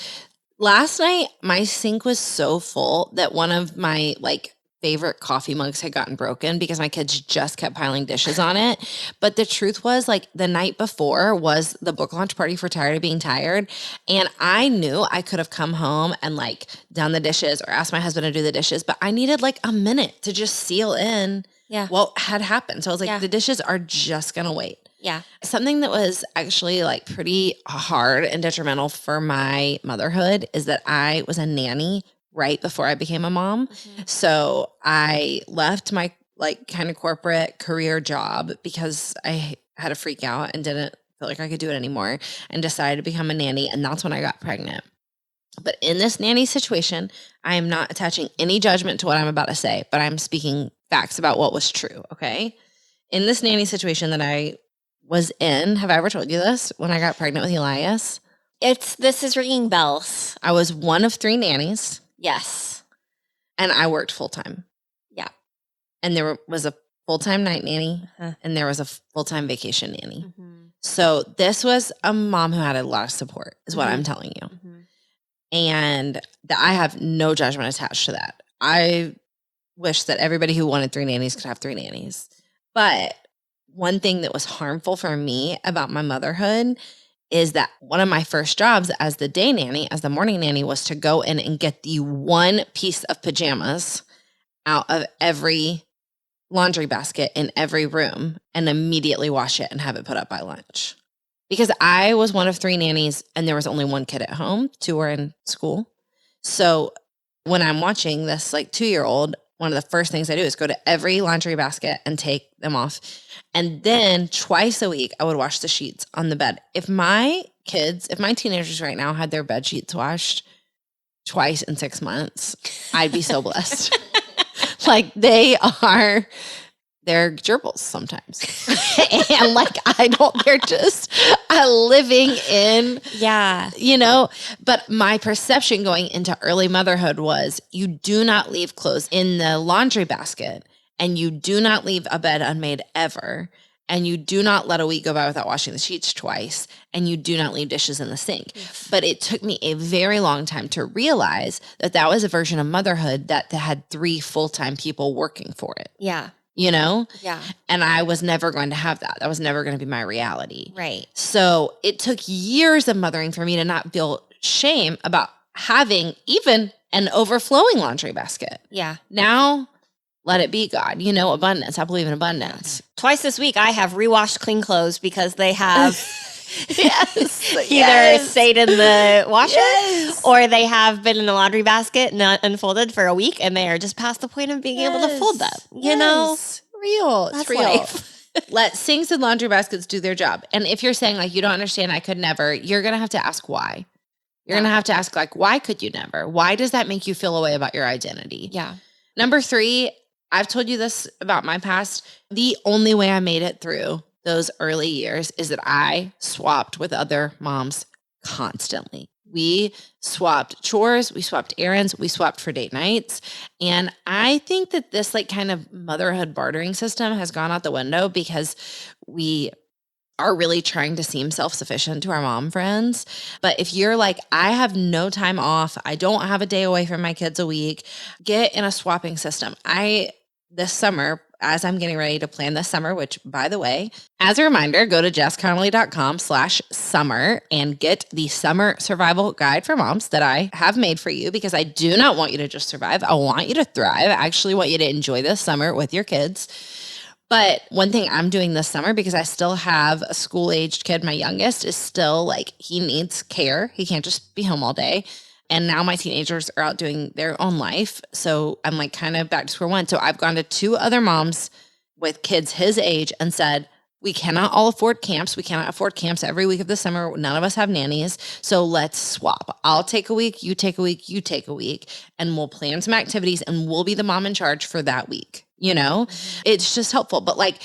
last night, my sink was so full that one of my like favorite coffee mugs had gotten broken because my kids just kept piling dishes on it. But the truth was like the night before was the book launch party for Tired of Being Tired. And I knew I could have come home and like done the dishes or asked my husband to do the dishes, but I needed like a minute to just seal in what had happened. So I was like, the dishes are just going to wait. Yeah. Something that was actually like pretty hard and detrimental for my motherhood is that I was a nanny right before I became a mom. So I left my like kind of corporate career job because I had a freak out and didn't feel like I could do it anymore and decided to become a nanny. And that's when I got pregnant. But in this nanny situation, I am not attaching any judgment to what I'm about to say, but I'm speaking facts about what was true. Okay. In this nanny situation that I was in, have I ever told you this? When I got pregnant with Elias? This is ringing bells. I was one of 3 nannies. Yes. And I worked full time. Yeah. And there was a full-time night nanny and there was a full-time vacation nanny. So this was a mom who had a lot of support is what I'm telling you. And I have no judgment attached to that. I wish that everybody who wanted 3 nannies could have 3 nannies. But one thing that was harmful for me about my motherhood is that one of my first jobs as the day nanny, as the morning nanny, was to go in and get the one piece of pajamas out of every laundry basket in every room and immediately wash it and have it put up by lunch. Because I was one of 3 nannies and there was only 1 kid at home, 2 were in school. So when I'm watching this like 2-year-old, one of the first things I do is go to every laundry basket and take them off. And then twice a week, I would wash the sheets on the bed. If my teenagers right now had their bed sheets washed twice in 6 months, I'd be so blessed. Like they're gerbils sometimes. And like, they're just living in, you know, but my perception going into early motherhood was you do not leave clothes in the laundry basket and you do not leave a bed unmade ever. and you do not let a week go by without washing the sheets twice, and you do not leave dishes in the sink. Yes. But it took me a very long time to realize that that was a version of motherhood that had 3 full-time people working for it. Yeah. You know? Yeah. And I was never going to have that. That was never going to be my reality. Right. So it took years of mothering for me to not feel shame about having even an overflowing laundry basket. Yeah. Now, let it be, God. You know, abundance. I believe in abundance. Twice this week, I have rewashed clean clothes because they have Yes. either stayed in the washer or they have been in the laundry basket, not unfolded for a week, and they are just past the point of being able to fold them. You know? Real. That's It's real. life. Let sinks and laundry baskets do their job. And if you're saying like, you don't understand, I could never, you're going to have to ask why. You're going to have to ask like, why could you never? Why does that make you feel a way about your identity? Yeah. Number 3, I've told you this about my past. The only way I made it through those early years is that I swapped with other moms constantly. We swapped chores, we swapped errands, we swapped for date nights. And I think that this like kind of motherhood bartering system has gone out the window because we are really trying to seem self-sufficient to our mom friends. But if you're like, I have no time off, I don't have a day away from my kids a week, get in a swapping system. This summer, as I'm getting ready to plan this summer, which by the way, as a reminder, go to jessconnolly.com/summer and get the summer survival guide for moms that I have made for you, because I do not want you to just survive. I want you to thrive. I actually want you to enjoy this summer with your kids. But one thing I'm doing this summer, because I still have a school-aged kid, my youngest is still like, he needs care. He can't just be home all day. And now my teenagers are out doing their own life. So I'm like kind of back to square one. So I've gone to 2 other moms with kids his age and said, we cannot all afford camps. We cannot afford camps every week of the summer. None of us have nannies. So let's swap. I'll take a week, you take a week, you take a week, and we'll plan some activities and we'll be the mom in charge for that week. You know, it's just helpful. But like,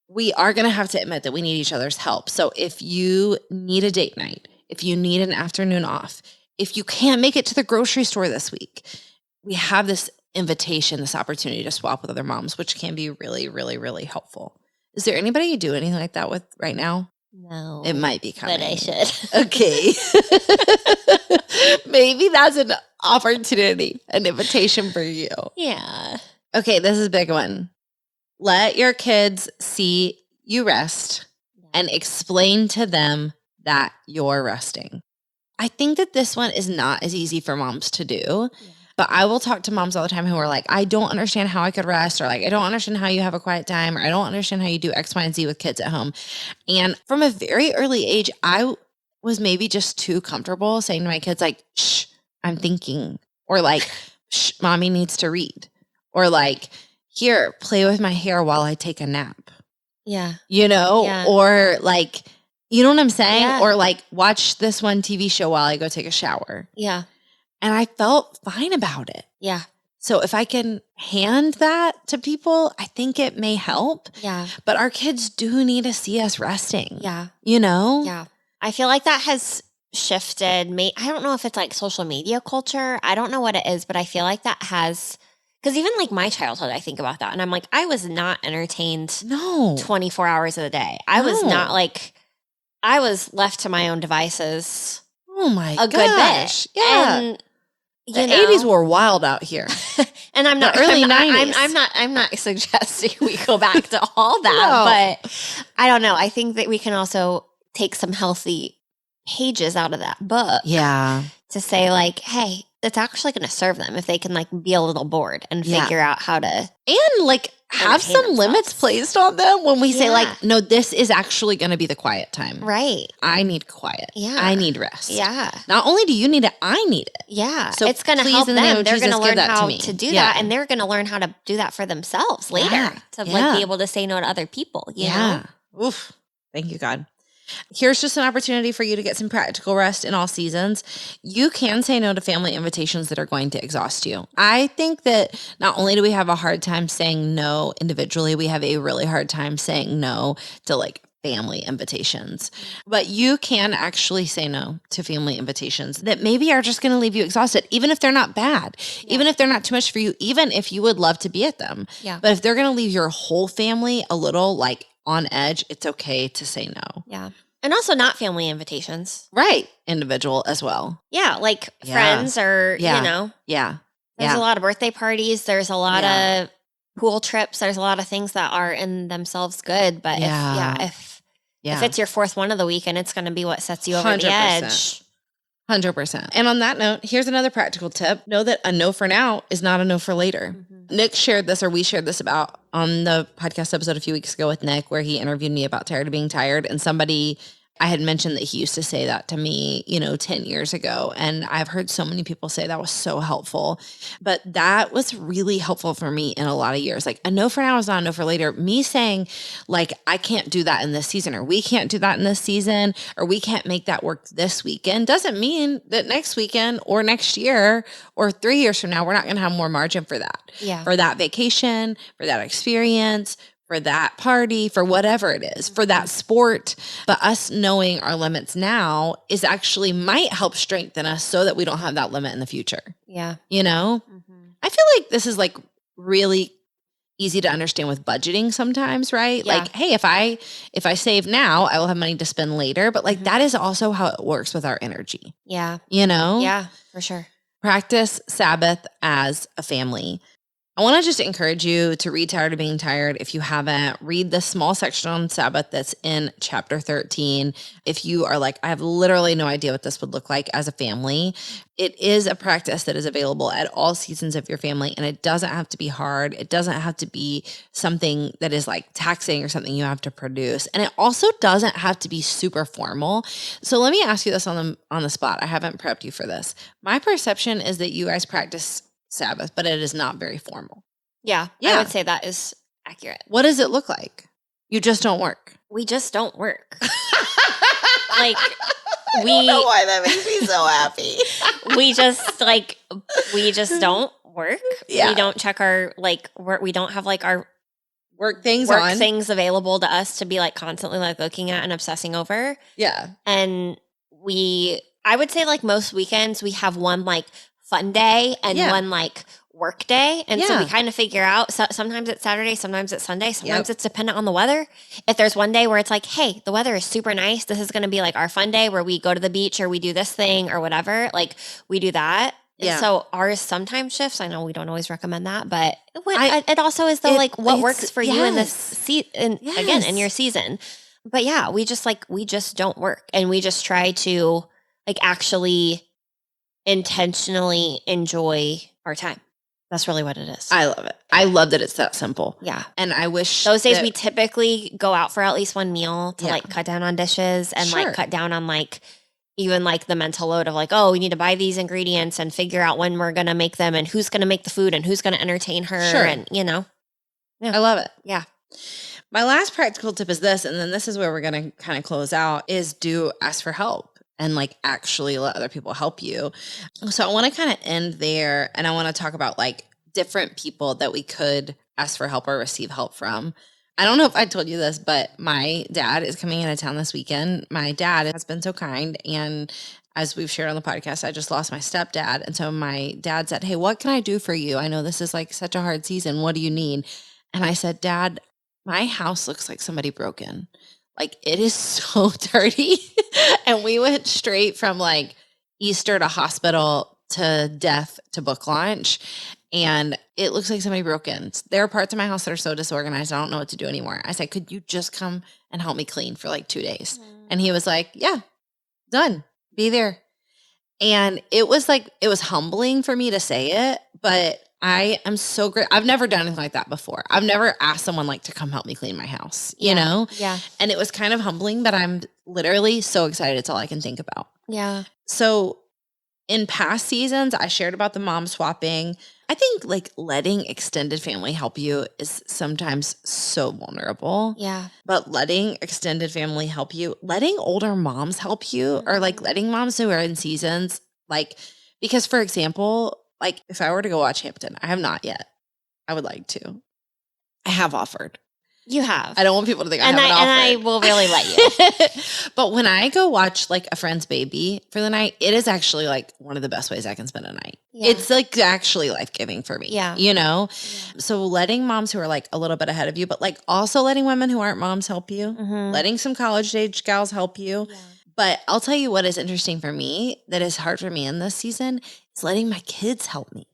we are going to have to admit that we need each other's help. So if you need a date night, if you need an afternoon off, if you can't make it to the grocery store this week, we have this invitation, this opportunity to swap with other moms, which can be really, really, really helpful. Is there anybody you do anything like that with right now? No. It might be coming. But I should. Okay. Maybe that's an opportunity, an invitation for you. Yeah. Okay, this is a big one. Let your kids see you rest and explain to them that you're resting. I think that this one is not as easy for moms to do, but I will talk to moms all the time who are like, I don't understand how I could rest, or like, I don't understand how you have a quiet time, or I don't understand how you do X, Y, and Z with kids at home. And from a very early age, I was maybe just too comfortable saying to my kids like, shh, I'm thinking, or like, shh, mommy needs to read, or like, here, play with my hair while I take a nap. Yeah. You know, or like, you know what I'm saying? Yeah. Or like, watch this one TV show while I go take a shower. Yeah. And I felt fine about it. Yeah. So if I can hand that to people, I think it may help. Yeah. But our kids do need to see us resting. Yeah. You know? Yeah. I feel like that has shifted me. I don't know if it's like social media culture. I don't know what it is, but I feel like that has, because even like my childhood, I think about that and I'm like, I was not entertained 24 hours of the day. I was not like, I was left to my own devices. Oh my gosh. A good bit. Yeah. And, the 80s were wild out here. And I'm not the early 90s. I'm not suggesting we go back to all that, but I don't know. I think that we can also take some healthy pages out of that book. Yeah. To say like, hey, it's actually going to serve them if they can like be a little bored and figure out how to. And like have some limits placed on them when we say like, no, this is actually going to be the quiet time. Right. I need quiet. Yeah. I need rest. Yeah. Not only do you need it, I need it. Yeah. So it's going to help them. They're going to learn how to do Yeah. that. And they're going to learn how to do that for themselves later to like be able to say no to other people. You know? Oof. Thank you, God. Here's just an opportunity for you to get some practical rest in all seasons. You can say no to family invitations that are going to exhaust you. I think that not only do we have a hard time saying no individually, we have a really hard time saying no to like family invitations. But you can actually say no to family invitations that maybe are just going to leave you exhausted, even if they're not bad, even if they're not too much for you, even if you would love to be at them. Yeah. But if they're going to leave your whole family a little like on edge, it's okay to say no. Yeah. And also not family invitations. Right. Individual as well. Yeah. Like friends or, Yeah. you know. Yeah. There's a lot of birthday parties. There's a lot of pool trips. There's a lot of things that are in themselves good. But if it's your fourth one of the week and it's going to be what sets you over 100%. The edge. 100%. And on that note, here's another practical tip. Know that a no for now is not a no for later. Mm-hmm. Nick shared this, or we shared this about on the podcast episode a few weeks ago with Nick, where he interviewed me about tired of being tired. And I had mentioned that he used to say that to me, 10 years ago. And I've heard so many people say that was so helpful. But that was really helpful for me in a lot of years. Like a no for now is not a no for later. Me saying like, I can't do that in this season, or we can't do that in this season, or we can't make that work this weekend doesn't mean that next weekend or next year or 3 years from now, we're not going to have more margin for that. Yeah. For that vacation, for that experience, for that party, for whatever it is, for that sport. But us knowing our limits now is actually might help strengthen us so that we don't have that limit in the future. Yeah. Mm-hmm. I feel like this is like really easy to understand with budgeting sometimes, right? Yeah. Like, hey, if I save now, I will have money to spend later. But like that is also how it works with our energy. Yeah. Yeah, for sure. Practice Sabbath as a family. I want to just encourage you to read Tired of Being Tired. If you haven't, read the small section on Sabbath that's in chapter 13. If you are like, I have literally no idea what this would look like as a family, it is a practice that is available at all seasons of your family. And it doesn't have to be hard. It doesn't have to be something that is like taxing or something you have to produce. And it also doesn't have to be super formal. So let me ask you this on the spot. I haven't prepped you for this. My perception is that you guys practice Sabbath, but it is not very formal. Yeah, I would say that is accurate. What does it look like? You just don't work. We just don't work. Like I don't know why that makes me so happy. we just don't work. Yeah. We don't check our work. We don't have like our work things available to us to be like constantly like looking at and obsessing over. Yeah. And I would say like most weekends we have one like fun day and one like work day. And so we kind of figure out, so sometimes it's Saturday, sometimes it's Sunday, sometimes it's dependent on the weather. If there's one day where it's like, hey, the weather is super nice, this is going to be like our fun day where we go to the beach or we do this thing or whatever, like we do that. And so ours sometimes shifts. I know we don't always recommend that, but it also is though like what works for you in this again, in your season. But yeah, we just don't work, and we just try to like actually intentionally enjoy our time. That's really what it is. I love it. I love that it's that simple. Yeah. And I wish those days we typically go out for at least one meal to like cut down on dishes and like cut down on like even like the mental load of like, oh, we need to buy these ingredients and figure out when we're going to make them and who's going to make the food and who's going to entertain her. And Yeah. I love it. Yeah. My last practical tip is this, and then this is where we're going to kind of close out, is do ask for help. And like actually let other people help you. So I want to kind of end there, and I want to talk about like different people that we could ask for help or receive help from. I don't know if I told you this, but my dad is coming into town this weekend. My dad has been so kind, and as we've shared on the podcast, I just lost my stepdad. And so my dad said, hey, what can I do for you? I know this is like such a hard season. What do you need? And I said, Dad, my house looks like somebody broke in. Like it is so dirty. And we went straight from like Easter to hospital to death to book launch. And it looks like somebody broke in. There are parts of my house that are so disorganized, I don't know what to do anymore. I said, could you just come and help me clean for like 2 days? And he was like, yeah, done. Be there. And it was humbling for me to say it, but I am so great. I've never done anything like that before. I've never asked someone like to come help me clean my house, you know? Yeah. And it was kind of humbling, but I'm literally so excited. It's all I can think about. Yeah. So in past seasons, I shared about the mom swapping. I think like letting extended family help you is sometimes so vulnerable. Yeah. But letting extended family help you, letting older moms help you, or like letting moms who are in seasons, like, because for example, like if I were to go watch Hampton, I have not yet. I would like to. I have offered. You have. I don't want people to think I haven't offered. And I will really let you. But when I go watch like a friend's baby for the night, it is actually like one of the best ways I can spend a night. Yeah. It's like actually life-giving for me. Yeah. You know? Yeah. So letting moms who are like a little bit ahead of you, but like also letting women who aren't moms help you, letting some college age gals help you. Yeah. But I'll tell you what is interesting for me that is hard for me in this season is letting my kids help me.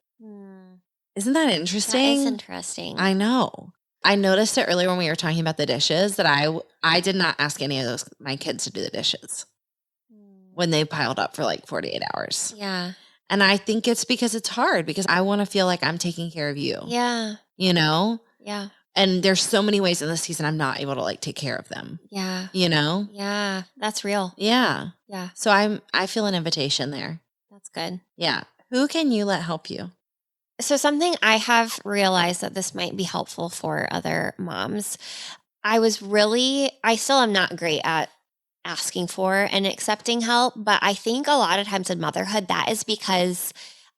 Isn't that interesting? That is interesting. I know. I noticed it earlier when we were talking about the dishes that I did not ask any of my kids to do the dishes when they piled up for like 48 hours. Yeah. And I think it's because it's hard because I want to feel like I'm taking care of you. Yeah. You know? Yeah. And there's so many ways in this season I'm not able to like take care of them. Yeah. You know? Yeah. That's real. Yeah. Yeah. So I feel an invitation there. That's good. Yeah. Who can you let help you? So something I have realized that this might be helpful for other moms. I still am not great at asking for and accepting help, but I think a lot of times in motherhood, that is because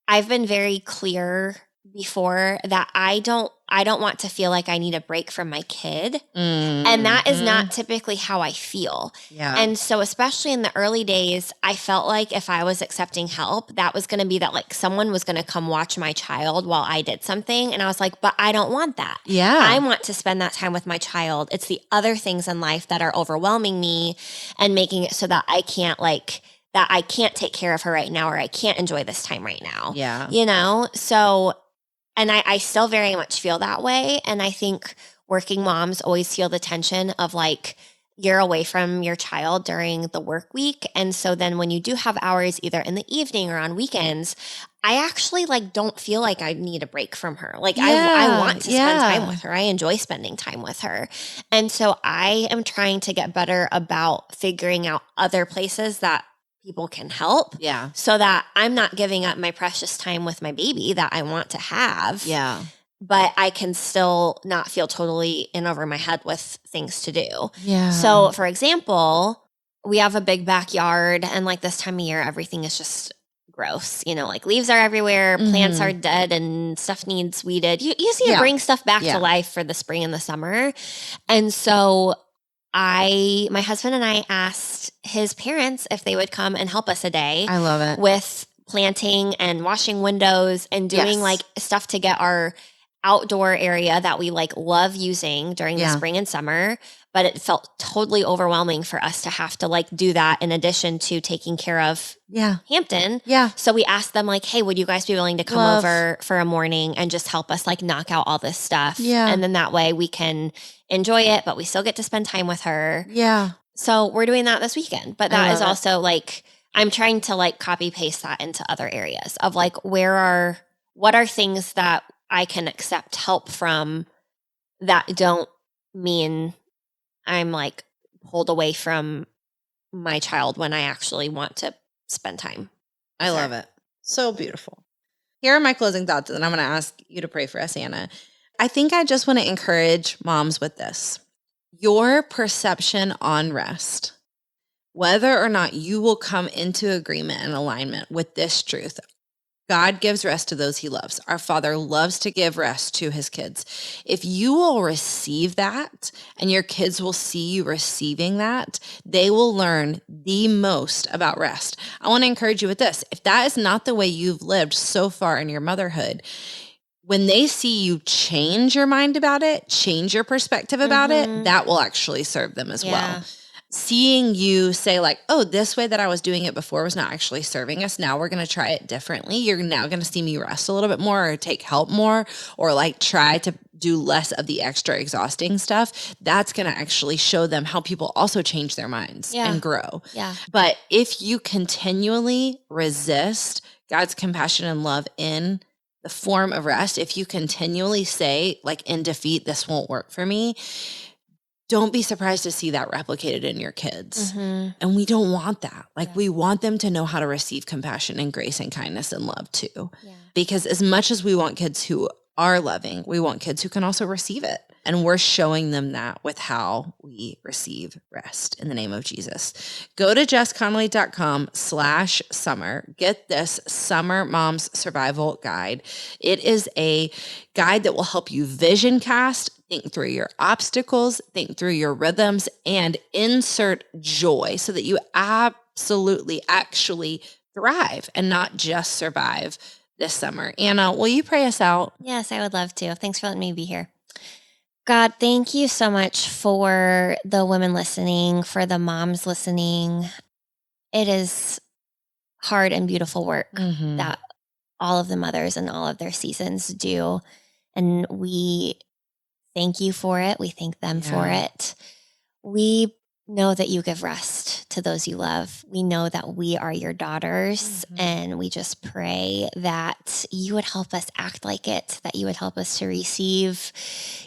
I've been very clear before that I don't want to feel like I need a break from my kid. And that is not typically how I feel. Yeah. And so especially in the early days, I felt like if I was accepting help, that was going to be that like someone was going to come watch my child while I did something. And I was like, but I don't want that. Yeah. I want to spend that time with my child. It's the other things in life that are overwhelming me and making it so that I can't take care of her right now, or I can't enjoy this time right now. Yeah. You know? So, and I still very much feel that way. And I think working moms always feel the tension of like, you're away from your child during the work week. And so then when you do have hours either in the evening or on weekends, I actually like don't feel like I need a break from her. Like I want to spend time with her. I enjoy spending time with her. And so I am trying to get better about figuring out other places that people can help. Yeah. So that I'm not giving up my precious time with my baby that I want to have. Yeah. But I can still not feel totally in over my head with things to do. Yeah. So for example, we have a big backyard and like this time of year, everything is just gross. You know, like leaves are everywhere, plants are dead and stuff needs weeded. You just need to bring stuff back to life for the spring and the summer. And so my husband and I asked his parents if they would come and help us a day. I love it. With planting and washing windows and doing like stuff to get our outdoor area that we like love using during the spring and summer. But it felt totally overwhelming for us to have to like do that in addition to taking care of Hampton. Yeah. So we asked them like, hey, would you guys be willing to come over for a morning and just help us like knock out all this stuff? Yeah. And then that way we can enjoy it, but we still get to spend time with her. Yeah. So we're doing that this weekend. But that is also like, I'm trying to like copy paste that into other areas of like, what are things that I can accept help from that don't mean I'm like pulled away from my child when I actually want to spend time. I love it. So beautiful. Here are my closing thoughts, and then I'm going to ask you to pray for us, Anna. I think I just want to encourage moms with this. Your perception on rest, whether or not you will come into agreement and alignment with this truth. God gives rest to those he loves. Our Father loves to give rest to his kids. If you will receive that and your kids will see you receiving that, they will learn the most about rest. I want to encourage you with this. If that is not the way you've lived so far in your motherhood, when they see you change your mind about it, change your perspective about it, that will actually serve them as well. Seeing you say like, oh, this way that I was doing it before was not actually serving us. Now we're going to try it differently. You're now going to see me rest a little bit more or take help more or like try to do less of the extra exhausting stuff. That's going to actually show them how people also change their minds and grow. Yeah. But if you continually resist God's compassion and love in the form of rest, if you continually say like in defeat, this won't work for me, don't be surprised to see that replicated in your kids. And we don't want that. Like we want them to know how to receive compassion and grace and kindness and love too. Because as much as we want kids who are loving, we want kids who can also receive it. And we're showing them that with how we receive rest in the name of Jesus. Go to jessconnolly.com/summer. Get this Summer Moms Survival Guide. It is a guide that will help you vision cast, think through your obstacles, think through your rhythms, and insert joy so that you absolutely actually thrive and not just survive this summer. Anna, will you pray us out? Yes, I would love to. Thanks for letting me be here. God, thank you so much for the women listening, for the moms listening. It is hard and beautiful work that all of the mothers and all of their seasons do. And we thank you for it. We thank them for it. We know that you give rest to those you love. We know that we are your daughters, and we just pray that you would help us act like it, that you would help us to receive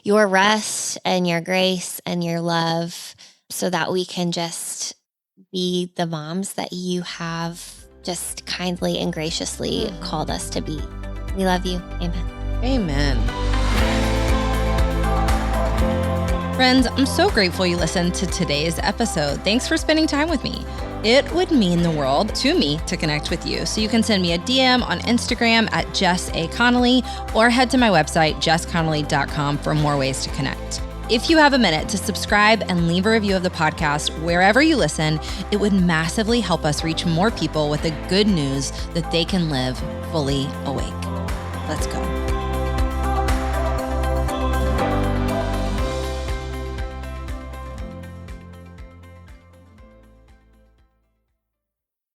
your rest and your grace and your love so that we can just be the moms that you have just kindly and graciously called us to be. We love you. Amen. Amen. Friends, I'm so grateful you listened to today's episode. Thanks for spending time with me. It would mean the world to me to connect with you. So you can send me a DM on Instagram at Jess A. Connolly or head to my website, jessconnolly.com, for more ways to connect. If you have a minute to subscribe and leave a review of the podcast wherever you listen, it would massively help us reach more people with the good news that they can live fully awake. Let's go.